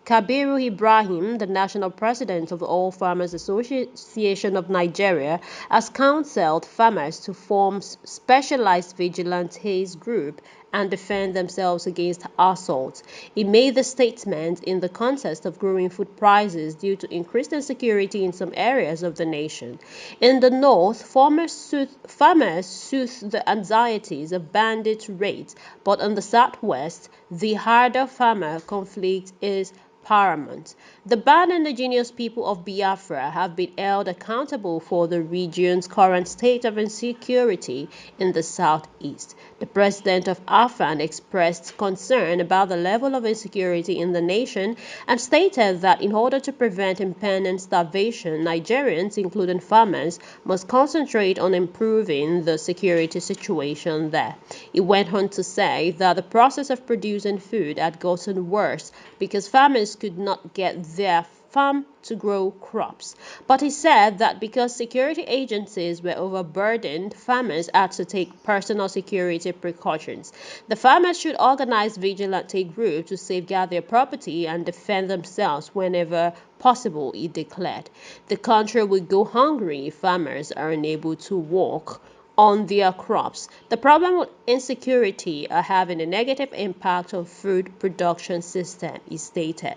Kabiru Ibrahim, the national president of the All Farmers Association of Nigeria, has counseled farmers to form specialized vigilantes group and defend themselves against assault. He made the statement in the context of growing food prices due to increased insecurity in some areas of the nation. In the north, farmers soothe the anxieties of bandit raids, but in the southwest, the harder farmer conflict is paramount. The banned indigenous people of Biafra have been held accountable for the region's current state of insecurity in the southeast. The president of AFAN expressed concern about the level of insecurity in the nation and stated that in order to prevent impending starvation, Nigerians, including farmers, must concentrate on improving the security situation there. He went on to say that the process of producing food had gotten worse because farmers could not get their farm to grow crops. But he said that because security agencies were overburdened, farmers had to take personal security precautions. The farmers should organize vigilante groups to safeguard their property and defend themselves whenever possible, he declared. The country will go hungry if farmers are unable to work on their crops. The problem with insecurity are having a negative impact on food production system, he stated.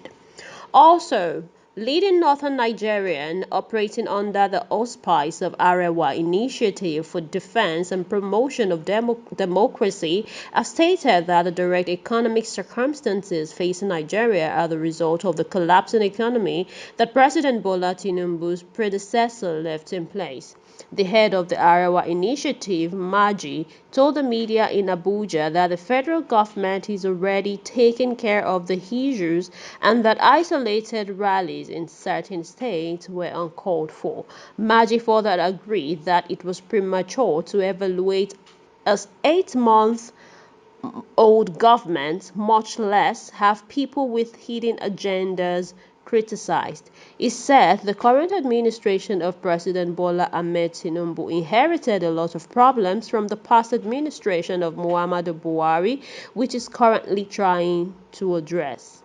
Also, leading northern Nigerian operating under the auspice of Arewa Initiative for Defense and Promotion of Democracy have stated that the direct economic circumstances facing Nigeria are the result of the collapsing economy that President Bola Tinubu's predecessor left in place. The head of the Arewa Initiative, Maji, told the media in Abuja that the federal government is already taking care of the issues and that isolated rallies in certain states were uncalled for. Maji further agreed that it was premature to evaluate as 8-month-old government, much less have people with hidden agendas criticized. He said the current administration of President Bola Ahmed Tinubu inherited a lot of problems from the past administration of Muhammadu Buhari, which is currently trying to address.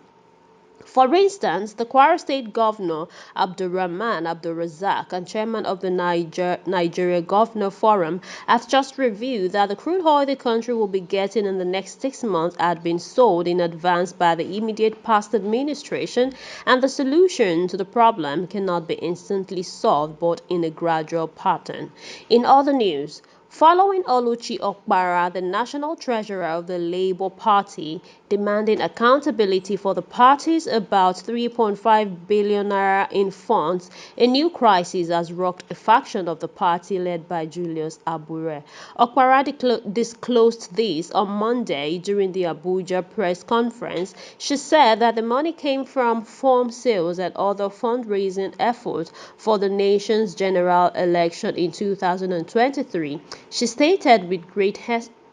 For instance, the Kwara State Governor Abdurrahman Abdulrazak and chairman of the Nigeria Governor Forum has just revealed that the crude oil the country will be getting in the next 6 months had been sold in advance by the immediate past administration, and the solution to the problem cannot be instantly solved but in a gradual pattern. In other news, following Oluchi Okpara, the national treasurer of the Labour Party, demanding accountability for the party's about 3.5 billion naira in funds, a new crisis has rocked a faction of the party led by Julius Abure. Okpara disclosed this on Monday during the Abuja press conference. She said that the money came from form sales and other fundraising efforts for the nation's general election in 2023. She stated with great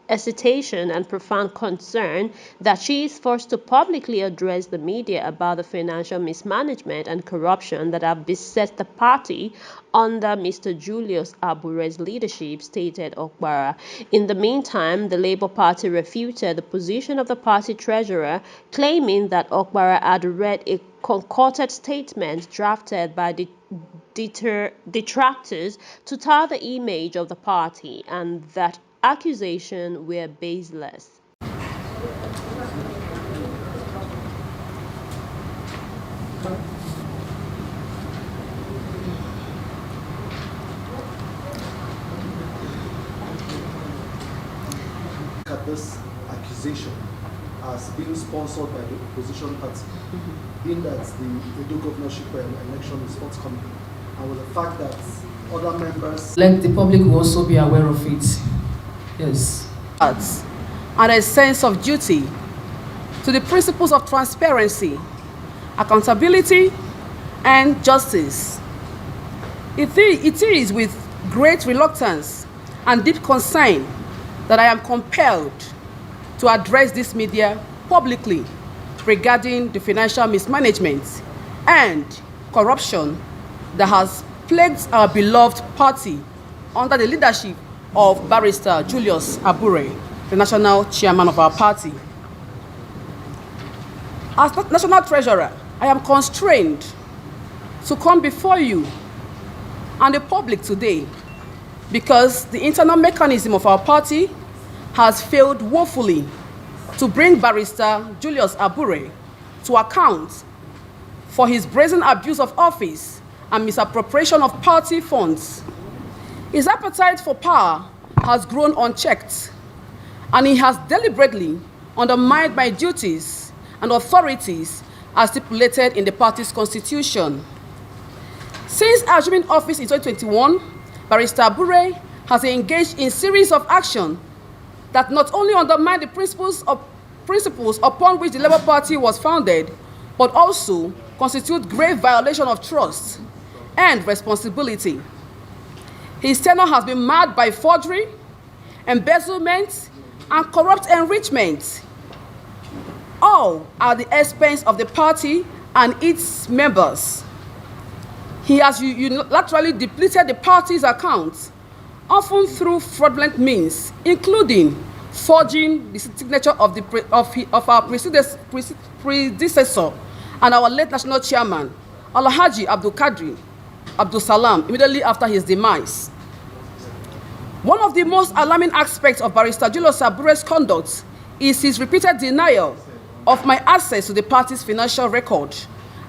hesitation and profound concern that she is forced to publicly address the media about the financial mismanagement and corruption that have beset the party under Mr. Julius Abure's leadership, stated Okpara. In the meantime, the Labour Party refuted the position of the party treasurer, claiming that Okpara had read a concocted statement drafted by the detractors to tar the image of the party and that accusations were baseless. At this accusation as being sponsored by the opposition party, being that the Edo governorship election is forthcoming, and with the fact that other members... Let the public will also be aware of it. Yes. And a sense of duty to the principles of transparency, accountability, and justice. It is with great reluctance and deep concern that I am compelled to address this media publicly regarding the financial mismanagement and corruption that has plagued our beloved party under the leadership of Barrister Julius Abure, the national chairman of our party. As national treasurer, I am constrained to come before you and the public today because the internal mechanism of our party has failed woefully to bring Barrister Julius Abure to account for his brazen abuse of office and misappropriation of party funds. His appetite for power has grown unchecked, and he has deliberately undermined my duties and authorities as stipulated in the party's constitution. Since assuming office in 2021, Barrister Abure has engaged in a series of actions that not only undermine the principles upon which the Labour Party was founded, but also constitute grave violation of trust and responsibility. His tenure has been marred by forgery, embezzlement, and corrupt enrichment, all at the expense of the party and its members. He has unilaterally depleted the party's accounts, often through fraudulent means, including forging the signature of our predecessor and our late national chairman, Alhaji Abdul Salam, immediately after his demise. One of the most alarming aspects of Barrister Julius Abure's conduct is his repeated denial of my access to the party's financial record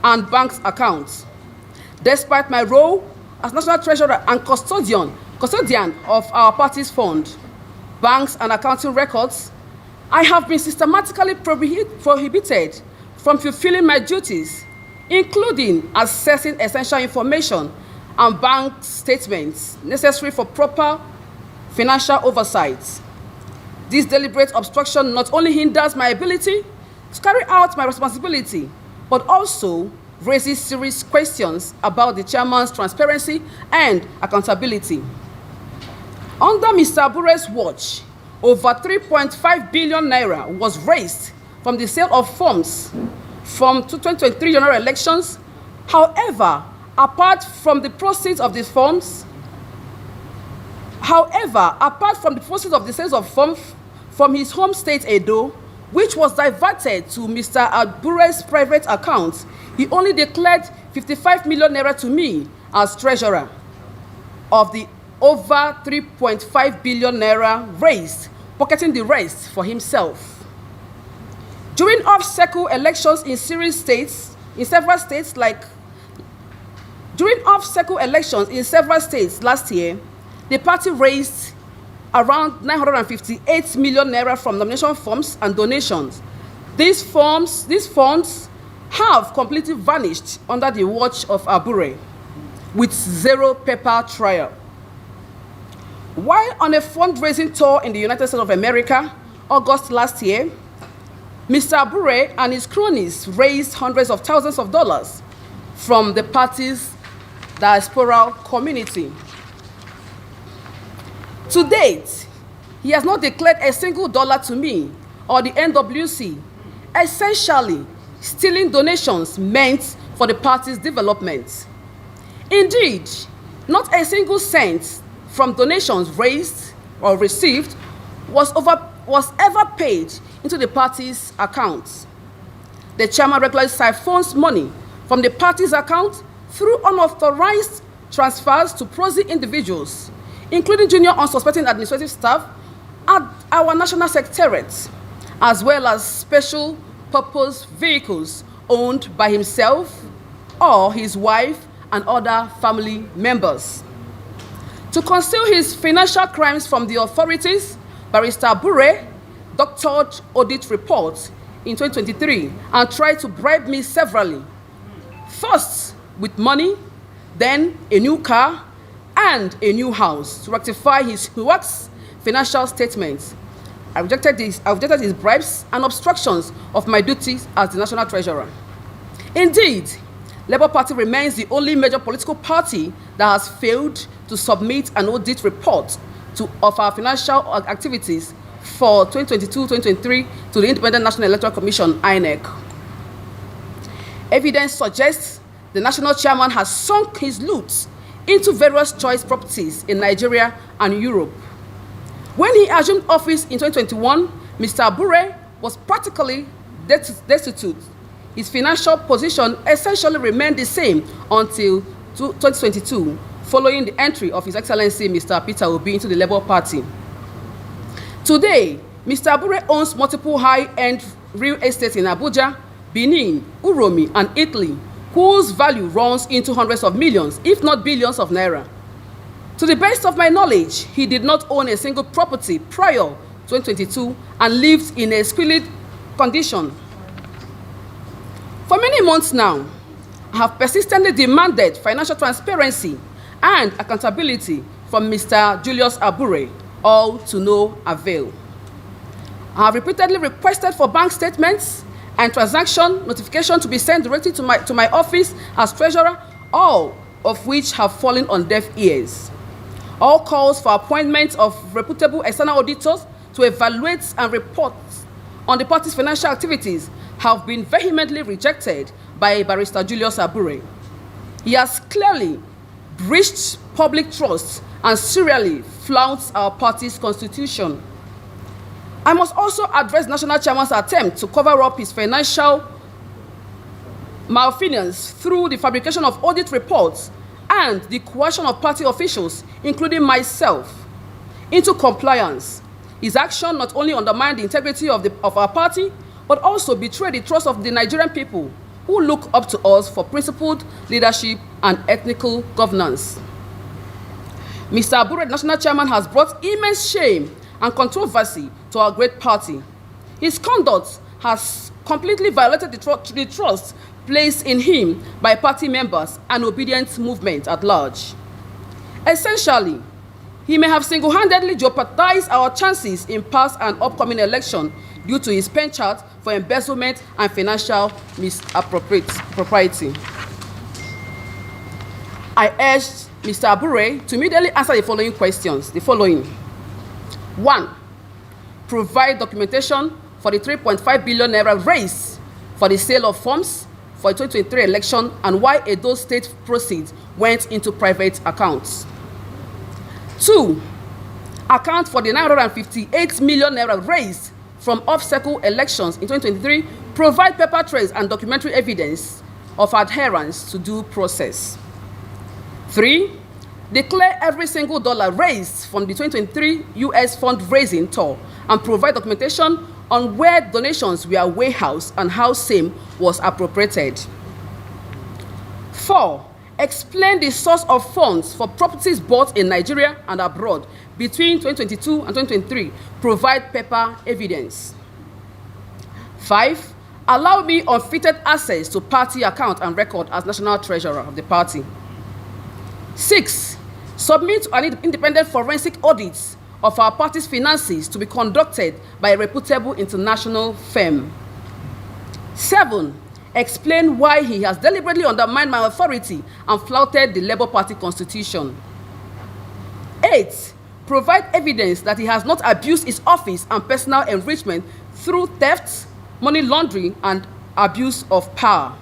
and bank's accounts. Despite my role as national treasurer and custodian of our party's fund, banks and accounting records, I have been systematically prohibited from fulfilling my duties, including accessing essential information and bank statements necessary for proper financial oversight. This deliberate obstruction not only hinders my ability to carry out my responsibility, but also raises serious questions about the chairman's transparency and accountability. Under Mr. Abure's watch, over 3.5 billion naira was raised from the sale of forms from 2023 general elections. However, apart from the proceeds of the sales of funds from his home state Edo, which was diverted to Mr. Abure's private account, he only declared 55 million naira to me as treasurer of the over 3.5 billion naira raised, pocketing the rest for himself. During off-cycle elections in several states last year, the party raised around 958 million naira from nomination forms and donations. These funds have completely vanished under the watch of Abure, with zero paper trail. While on a fundraising tour in the United States of America, August last year, Mr. Abure and his cronies raised hundreds of thousands of dollars from the party's diaspora community. To date, he has not declared a single dollar to me or the NWC, essentially stealing donations meant for the party's development. Indeed, not a single cent from donations raised or received was ever paid into the party's accounts. The chairman regularly siphons money from the party's account through unauthorized transfers to prosy individuals, including junior unsuspecting administrative staff at our national secretariat, as well as special purpose vehicles owned by himself or his wife and other family members. To conceal his financial crimes from the authorities, Barrister Abure doctored audit reports in 2023 and tried to bribe me severally, first with money, then a new car, and a new house to rectify his works financial statements. I rejected his bribes and obstructions of my duties as the national treasurer. Indeed, Labour Party remains the only major political party that has failed to submit an audit report of our financial activities for 2022-2023 to the Independent National Electoral Commission, INEC. Evidence suggests the national chairman has sunk his loot into various choice properties in Nigeria and Europe. When he assumed office in 2021, Mr. Abure was practically destitute. his financial position essentially remained the same until 2022, following the entry of His Excellency Mr. Peter Obi into the Labour Party. Today, Mr. Abure owns multiple high-end real estate in Abuja, Benin, Uromi, and Italy, whose value runs into hundreds of millions, if not billions of naira. To the best of my knowledge, he did not own a single property prior to 2022 and lived in a squalid condition. For many months now, I have persistently demanded financial transparency and accountability from Mr. Julius Abure, all to no avail. I have repeatedly requested for bank statements and transaction notification to be sent directly to my office as treasurer, all of which have fallen on deaf ears. All calls for appointment of reputable external auditors to evaluate and report on the party's financial activities have been vehemently rejected by Barrister Julius Abure. He has clearly breached public trust and serially flouts our party's constitution. I must also address National Chairman's attempt to cover up his financial malfeasance through the fabrication of audit reports and the coercion of party officials, including myself, into compliance. His action not only undermined the integrity of our party, but also betrayed the trust of the Nigerian people who look up to us for principled leadership and ethical governance. Mr. Abure, the national chairman, has brought immense shame and controversy to our great party. His conduct has completely violated the trust placed in him by party members and obedient movement at large. Essentially, he may have single-handedly jeopardized our chances in past and upcoming elections due to his penchant for embezzlement and financial misappropriety. I urged Mr. Abure to immediately answer the following questions. 1. Provide documentation for the 3.5 billion naira raised for the sale of forms for the 2023 election and why Edo State proceeds went into private accounts. 2. Account for the 958 million naira raised from off-cycle elections in 2023. Provide paper trails and documentary evidence of adherence to due process. 3. Declare every single dollar raised from the 2023 U.S. fundraising tour and provide documentation on where donations were warehoused and how same was appropriated. 4. Explain the source of funds for properties bought in Nigeria and abroad between 2022 and 2023. Provide paper evidence. 5. Allow me unfettered access to party account and record as national treasurer of the party. 6. Submit an independent forensic audit of our party's finances to be conducted by a reputable international firm. 7. Explain why he has deliberately undermined my authority and flouted the Labour Party constitution. 8. Provide evidence that he has not abused his office and personal enrichment through theft, money laundering, and abuse of power.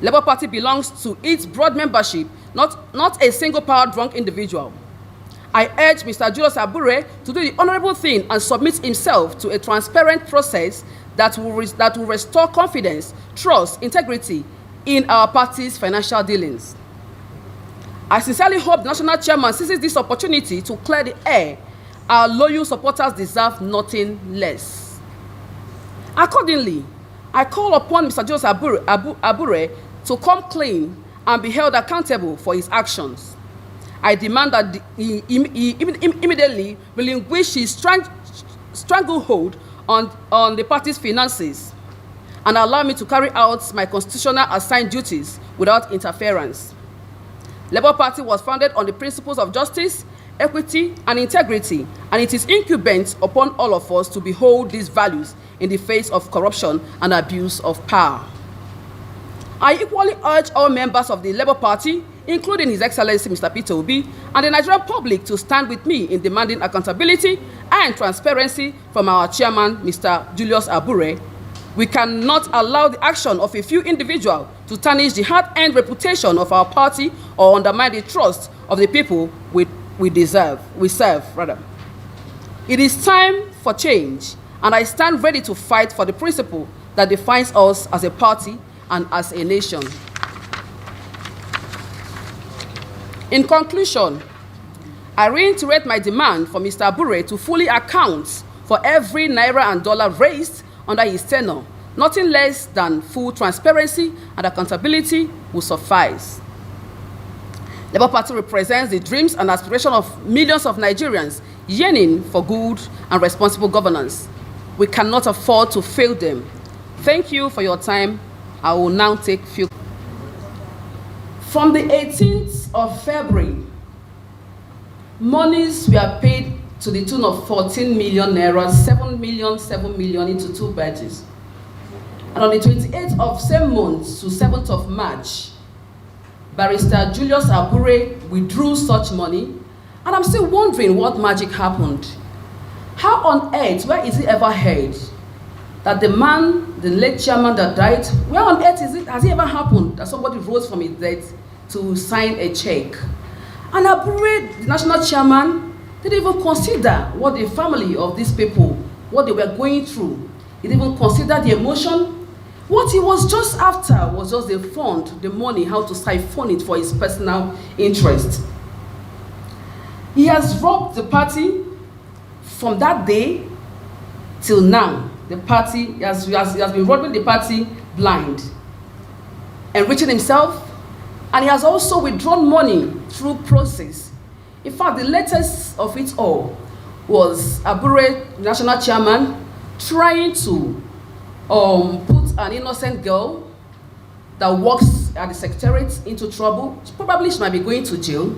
Labour Party belongs to its broad membership, not a single power-drunk individual. I urge Mr. Julius Abure to do the honorable thing and submit himself to a transparent process that will restore confidence, trust, integrity in our party's financial dealings. I sincerely hope the national chairman seizes this opportunity to clear the air. Our loyal supporters deserve nothing less. Accordingly, I call upon Mr. Julius Abure to come clean and be held accountable for his actions. I demand that he immediately relinquish his stranglehold on the party's finances and allow me to carry out my constitutional assigned duties without interference. Labour Party was founded on the principles of justice, equity, and integrity, and it is incumbent upon all of us to behold these values in the face of corruption and abuse of power. I equally urge all members of the Labour Party, including His Excellency Mr. Peter Obi, and the Nigerian public to stand with me in demanding accountability and transparency from our chairman, Mr. Julius Abure. We cannot allow the action of a few individuals to tarnish the hard-earned reputation of our party or undermine the trust of the people we serve. It is time for change, and I stand ready to fight for the principle that defines us as a party and as a nation. In conclusion, I reiterate my demand for Mr. Abure to fully account for every naira and dollar raised under his tenure. Nothing less than full transparency and accountability will suffice. Labour Party represents the dreams and aspirations of millions of Nigerians yearning for good and responsible governance. We cannot afford to fail them. Thank you for your time. I will now take few. From the 18th of February, monies were paid to the tune of 14 million naira, 7 million into 2 batches. And on the 28th of same month to 7th of March, Barrister Julius Abure withdrew such money, and I'm still wondering what magic happened. How on earth, where is it ever heard that the man, the late chairman that died, where on earth has it ever happened that somebody rose from his death to sign a check? And Abure, the national chairman, didn't even consider what the family of these people, what they were going through. He didn't even consider the emotion. What he was just after was just the fund, the money, how to siphon it for his personal interest. He has robbed the party from that day till now. The party he has been robbing the party blind, enriching himself, and he has also withdrawn money through process. In fact, the latest of it all was Abure, national chairman, trying to put an innocent girl that works at the secretariat into trouble. Probably she might be going to jail.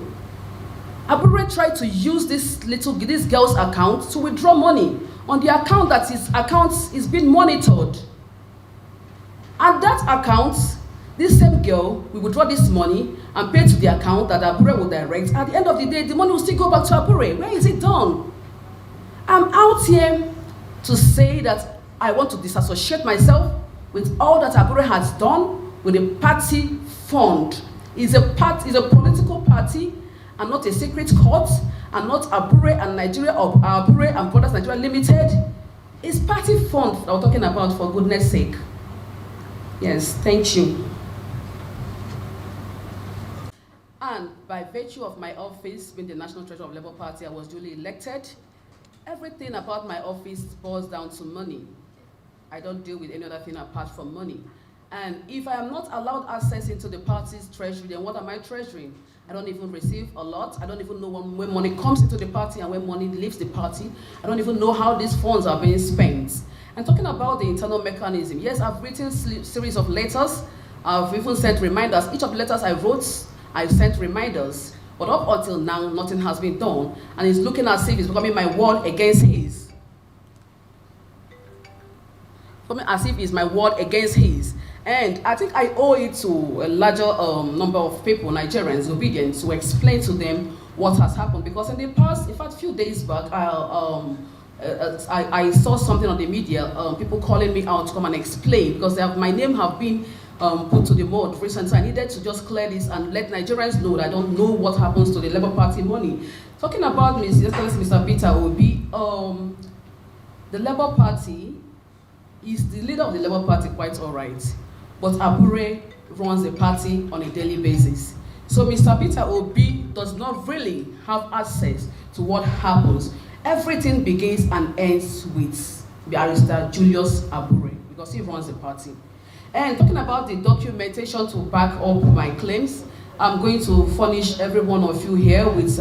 Abure tried to use this girl's account to withdraw money on the account that his account is being monitored. And that account, this same girl will withdraw this money and pay to the account that Abure will direct. At the end of the day, the money will still go back to Abure. Where is it done? I'm out here to say that I want to disassociate myself with all that Abure has done with the party fund. It's a political party and not a secret court, and not Abure and Nigeria, or Abure and Brothers Nigeria Limited. It's party fund that we're talking about, for goodness sake. Yes, thank you. And by virtue of my office being the National Treasurer of Labour Party, I was duly elected. Everything about my office boils down to money. I don't deal with any other thing apart from money. And if I am not allowed access into the party's treasury, then what am I treasuring? I don't even receive a lot. I don't even know when money comes into the party and when money leaves the party. I don't even know how these funds are being spent. And talking about the internal mechanism, yes, I've written a series of letters. I've even sent reminders. Each of the letters I wrote, I've sent reminders. But up until now, nothing has been done. And it's looking as if it's becoming my word against his. As if it's my word against his. And I think I owe it to a larger number of people, Nigerians, obedient, to explain to them what has happened. Because in the past, in fact, a few days back, I saw something on the media, people calling me out to come and explain, because my name have been put to the mud recently. So I needed to just clear this and let Nigerians know that I don't know what happens to the Labour Party money. Talking about Mr. Peter Obi, the Labour Party is the leader of the Labour Party, quite all right. But Abure runs the party on a daily basis. So Mr. Peter Obi does not really have access to what happens. Everything begins and ends with Barrister Julius Abure, because he runs the party. And talking about the documentation to back up my claims, I'm going to furnish every one of you here with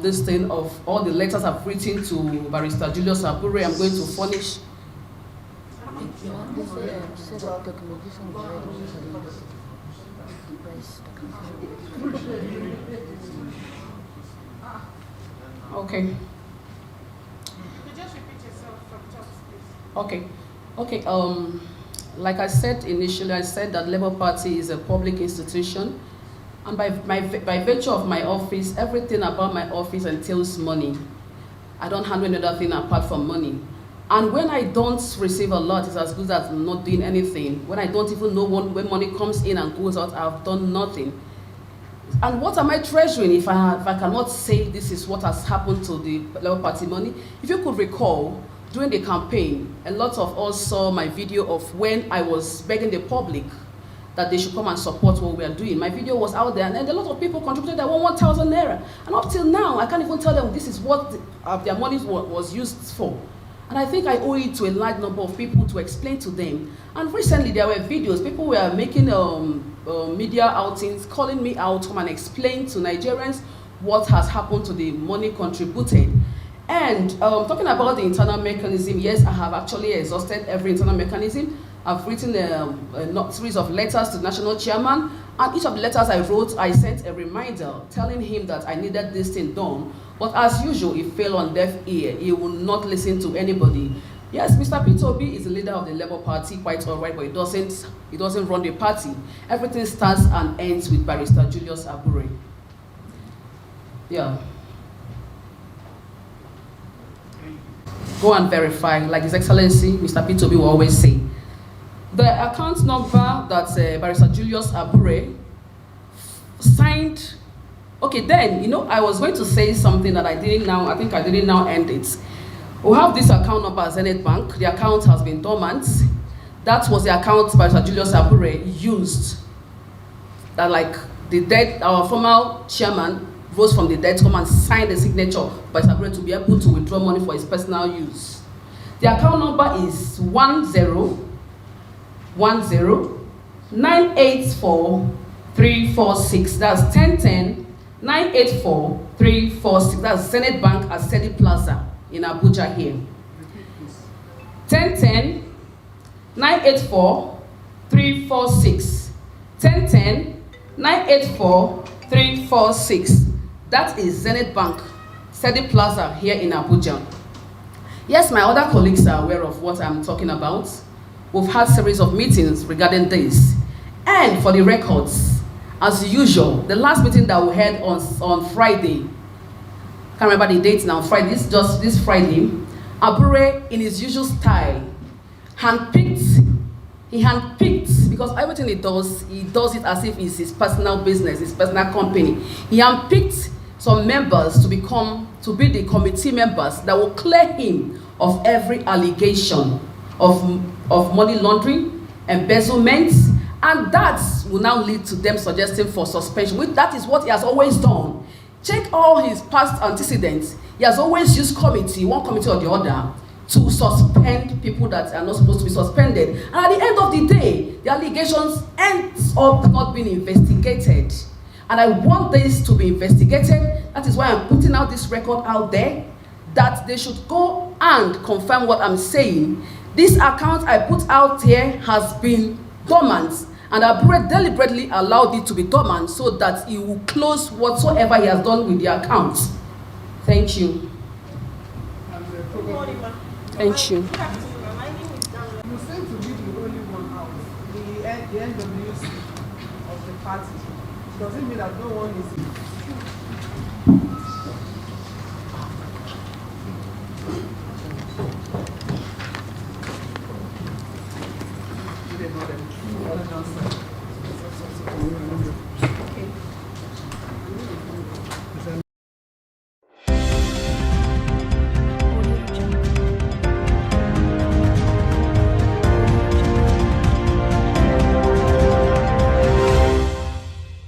this thing of all the letters I've written to Barrister Julius Abure. I'm going to furnish. Okay. Just repeat yourself from top, please. Okay. Okay. Like I said initially, I said that Labour Party is a public institution, and by virtue of my office, everything about my office entails money. I don't handle any other thing apart from money. And when I don't receive a lot, it's as good as not doing anything. When I don't even know when money comes in and goes out, I've done nothing. And what am I treasuring if I cannot say this is what has happened to the Labour Party money? If you could recall, during the campaign, a lot of us saw my video of when I was begging the public that they should come and support what we are doing. My video was out there, and a lot of people contributed their 1,000 naira. And up till now, I can't even tell them this is what their money was used for. And I think I owe it to a large number of people to explain to them. And recently, there were videos, people were making media outings, calling me out, come and explain to Nigerians what has happened to the money contributed. And talking about the internal mechanism, yes, I have actually exhausted every internal mechanism. I've written a series of letters to the national chairman, and each of the letters I wrote, I sent a reminder telling him that I needed this thing done. But as usual, he fell on deaf ear. He will not listen to anybody. Yes, Mr. Peter Obi is the leader of the Labour Party, quite all right, but he doesn't run the party. Everything starts and ends with Barrister Julius Abure. Yeah. Go and verify, like His Excellency, Mr. Peter Obi will always say. The account number that Barrister Julius Abure signed. Okay, then, I was going to say something that I think I didn't now end it. We have this account number at Zenith Bank. The account has been dormant. That was the account Barrister Julius Abure used. That, like, our former chairman rose from the dead to come and sign the signature by Abure to be able to withdraw money for his personal use. The account number is 1010984 That's 1010984346. That's Zenith Bank at Sedi Plaza in Abuja here. 1010984346. 1010984346. That is Zenith Bank, Sedi Plaza here in Abuja. Yes, my other colleagues are aware of what I'm talking about. We've had a series of meetings regarding this. And for the records, as usual, the last meeting that we had on Friday, can't remember the date now, Friday, this Friday, Abure, in his usual style, he handpicked, because everything he does it as if it's his personal business, his personal company. He handpicked some members to be the committee members that will clear him of every allegation of money laundering, embezzlement, and that will now lead to them suggesting for suspension, which that is what he has always done. Check all his past antecedents. He has always used one committee or the other, to suspend people that are not supposed to be suspended. And at the end of the day, the allegations ends up not being investigated. And I want this to be investigated. That is why I'm putting out this record out there, that they should go and confirm what I'm saying. This account I put out here has been dormant, and Abure deliberately allowed it to be dormant so that he will close whatsoever he has done with the account. Thank you. Thank you. You seem to be the only one out, the NWC of the party. Does it mean that no one is?